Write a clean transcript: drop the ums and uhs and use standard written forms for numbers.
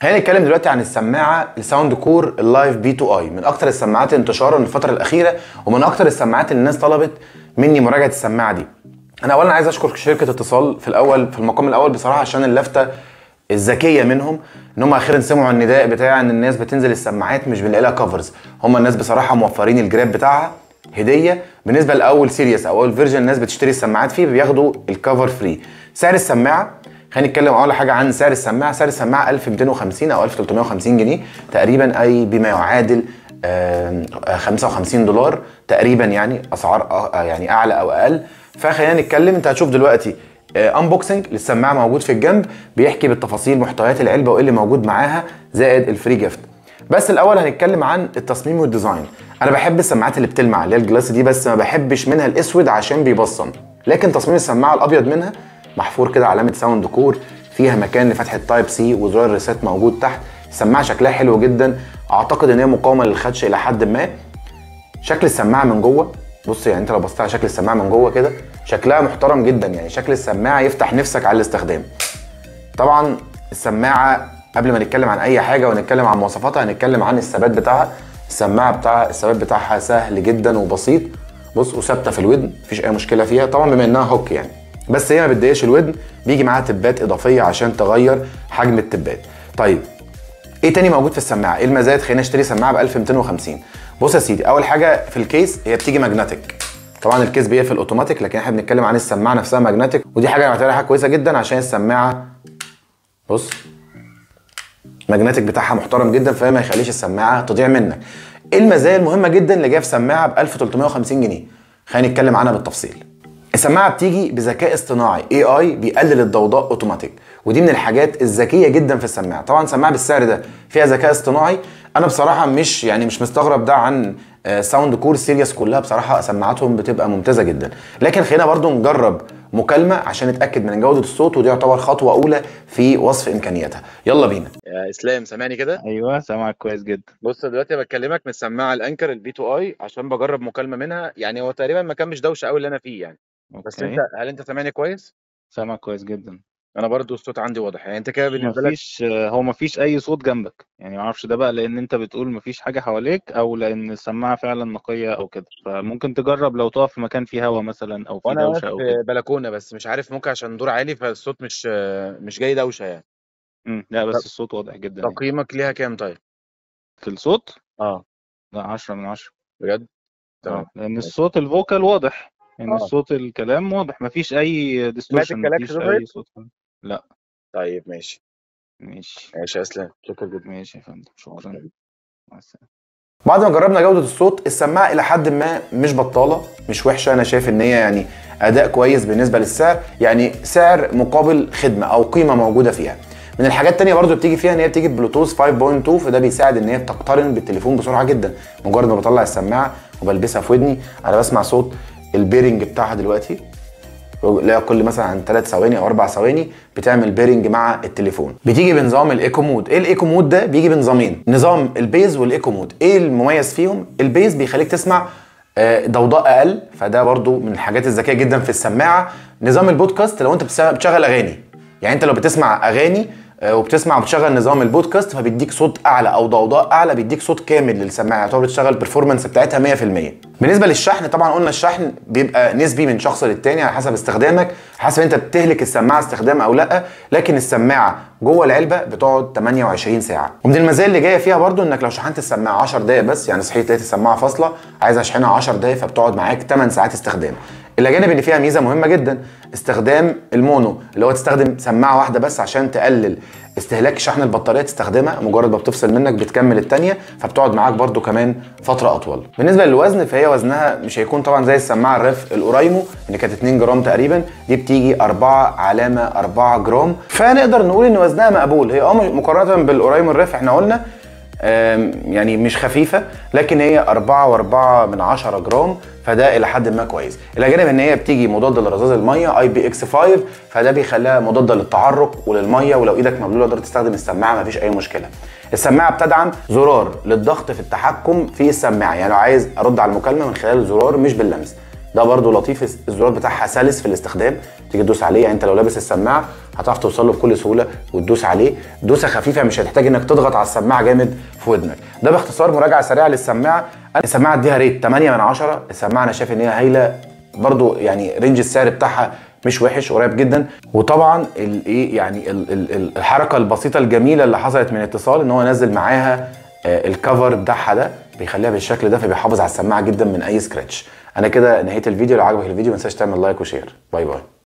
خلينا نتكلم دلوقتي عن السماعه الساوند كور اللايف بي 2 اي، من اكتر السماعات انتشارا الفتره الاخيره، ومن اكتر السماعات اللي الناس طلبت مني مراجعه السماعه دي. انا اولا عايز اشكر شركه اتصال في المقام الاول بصراحه، عشان اللفته الذكيه منهم ان هم اخيرا سمعوا النداء بتاع ان الناس بتنزل السماعات مش بنلاقي لها كفرز. هم الناس بصراحه موفرين الجراب بتاعها هديه بالنسبه لاول سيريس او اول فيرجن الناس بتشتري السماعات فيه، بياخدوا الكفر فري. سعر السماعه، خلينا نتكلم اول حاجه عن سعر السماعه. سعر السماعه 1250 او 1350 جنيه تقريبا، اي بما يعادل $55 تقريبا، يعني اسعار يعني اعلى او اقل. فخلينا نتكلم. انت هتشوف دلوقتي انبوكسنج للسماعه موجود في الجنب، بيحكي بالتفاصيل محتويات العلبه وايه اللي موجود معاها زائد الفري جيفت. بس الاول هنتكلم عن التصميم والديزاين. انا بحب السماعات اللي بتلمع اللي هي الجلاس دي، بس ما بحبش منها الاسود عشان بيبصم. لكن تصميم السماعه الابيض منها محفور كده علامه ساوند كور، فيها مكان لفتحه تايب سي وزرار الريسيت موجود تحت. السماعه شكلها حلو جدا، اعتقد ان هي مقاومه للخدش الى حد ما. شكل السماعه من جوه، بص يعني انت لو بصيت على شكل السماعه من جوه كده شكلها محترم جدا، يعني شكل السماعه يفتح نفسك على الاستخدام. طبعا السماعه قبل ما نتكلم عن اي حاجه ونتكلم عن مواصفاتها هنتكلم عن الثبات بتاعها. السماعه الثبات بتاعها سهل جدا وبسيط، بص، وثابته في الودن، مفيش اي مشكله فيها طبعا بما انها هوك يعني، بس هي ما بتضايقش الودن. بيجي معاها تبات اضافيه عشان تغير حجم التبات. طيب ايه تاني موجود في السماعه؟ ايه المزايا تخليني اشتري سماعه ب 1250؟ بص يا سيدي، اول حاجه في الكيس هي بتيجي ماجنتيك. طبعا الكيس بيقفل اوتوماتيك، لكن احنا بنتكلم عن السماعه نفسها ماجنتيك، ودي حاجه انا بعتبرها حاجه كويسه جدا عشان السماعه بص الماجنتيك بتاعها محترم جدا، فهي ما يخليش السماعه تضيع منك. ايه المزايا المهمه جدا اللي جايه في سماعه ب 1350 جنيه؟ خلينا نتكلم عنها بالتفصيل. السماعه بتيجي بذكاء اصطناعي AI بيقلل الضوضاء اوتوماتيك، ودي من الحاجات الذكيه جدا في السماعه. طبعا سماعه بالسعر ده فيها ذكاء اصطناعي، انا بصراحه مش مستغرب ده عن ساوند كور سيريس كلها. بصراحه سماعاتهم بتبقى ممتازه جدا، لكن خلينا برضو نجرب مكالمه عشان نتاكد من جوده الصوت، ودي يعتبر خطوه اولى في وصف امكانياتها. يلا بينا يا اسلام، سامعني كده؟ ايوه سامعك كويس جدا. بص دلوقتي بكلمك من السماعه الانكر البي 2 اي عشان بجرب مكالمه منها، يعني هو تقريبا مكان مش دوشه قوي اللي انا فيه يعني. بس اوكي، هل انت سامعني كويس؟ سامعك كويس جدا. انا برضو الصوت عندي واضح، يعني انت كده بالنسبه لك. مفيش اي صوت جنبك، يعني معرفش ده بقى لان انت بتقول مفيش حاجه حواليك او لان السماعه فعلا نقيه او كده، فممكن تجرب لو تقف في مكان فيه هوا مثلا او فيه وانا واقف دوشه او كده. في بلكونه، بس مش عارف ممكن عشان دور عالي فالصوت مش جاي دوشه يعني. لا طب بس الصوت واضح جدا يعني. تقييمك ليها كام طيب؟ في الصوت اه. لا 10 من 10. بجد؟ تمام. لان ماشي. الصوت الفوكال واضح، ان اه. الصوت الكلام واضح، مفيش اي سمعت ديستورشن، الكلاكس مفيش ده طيب؟ اي صوت. لا. طيب ماشي. ماشي. ماشي يا اسلام، شكرا جدا. ماشي يا فندم، مع شكرا. السلامة. مع السلامه. بعد ما جربنا جودة الصوت، السماعة إلى حد ما مش بطالة، مش وحشة. أنا شايف إن هي يعني أداء كويس بالنسبة للسعر، يعني سعر مقابل خدمة أو قيمة موجودة فيها. من الحاجات التانية برضو بتيجي فيها إن هي بتيجي بلوتوث 5.2، فده بيساعد إن هي بتقترن بالتليفون بسرعة جدا. مجرد ما بطلع السماعة وبلبسها في ودني أنا بسمع صوت البيرنج بتاعها دلوقتي، لا كل مثلا عن 3 ثواني او 4 ثواني بتعمل بيرنج مع التليفون. بتيجي بنظام الايكو مود. ايه الايكو مود ده؟ بيجي بنظامين، نظام البيز والايكو مود. ايه المميز فيهم؟ البيز بيخليك تسمع ضوضاء اقل، فده برضو من الحاجات الذكيه جدا في السماعه. نظام البودكاست لو انت بتشغل اغاني، يعني انت لو بتسمع اغاني وبتسمع وبتشغل نظام البودكاست فبيديك صوت اعلى او ضوضاء اعلى، بيديك صوت كامل للسماعه، يعتبر بتشغل البرفورمانس بتاعتها 100%. بالنسبه للشحن، طبعا قلنا الشحن بيبقى نسبي من شخص للتاني على حسب استخدامك، حسب انت بتهلك السماعه استخدام او لا. لكن السماعه جوه العلبه بتقعد 28 ساعه. ومن المزايا اللي جايه فيها برضو انك لو شحنت السماعه 10 دقائق بس، يعني صحيت لقيت السماعه فاصله عايز اشحنها 10 دقائق، فبتقعد معاك 8 ساعات استخدام. الى جانب ان فيها ميزه مهمه جدا، استخدام المونو، اللي هو تستخدم سماعه واحده بس عشان تقلل استهلاك شحن البطاريه. تستخدمها مجرد ما بتفصل منك بتكمل الثانيه، فبتقعد معاك برضو كمان فتره اطول. بالنسبه للوزن فهي وزنها مش هيكون طبعا زي السماعه الريف الاورايمو اللي كانت 2 جرام تقريبا، دي بتيجي 4 جرام، فنقدر نقول ان وزنها مقبول. هي مقارنه بالاورايمو الريف احنا قلنا يعني مش خفيفه، لكن هي 4.4 جرام، فده الى حد ما كويس. الى جانب ان هي بتيجي مضاده لرذاذ الميه IPX5، فده بيخليها مضاده للتعرق وللميه، ولو ايدك مبلوله تقدر تستخدم السماعه مفيش اي مشكله. السماعه بتدعم زرار للضغط في التحكم في السماعه، يعني لو عايز ارد على المكالمه من خلال الزرار مش باللمس. ده برده لطيف، الزرار بتاعها سلس في الاستخدام، تيجي تدوس عليه، يعني انت لو لابس السماعه هتعرف توصل له بكل سهوله وتدوس عليه، دوسه خفيفه مش هتحتاج انك تضغط على السماعه جامد في ودنك. ده باختصار مراجعه سريعه للسماعه. السماعه اديها ريت 8 من 10. السماعه انا شايف ان هي هايله برضو، يعني رينج السعر بتاعها مش وحش، قريب جدا. وطبعا الايه يعني الحركه البسيطه الجميله اللي حصلت من اتصال ان هو نزل معاها الكفر بتاعها ده، بيخليها بالشكل ده، فبيحافظ على السماعه جدا من اي سكراتش. انا كده نهيت الفيديو. لو عجبك الفيديو ما تنساش تعمل لايك وشير. باي باي.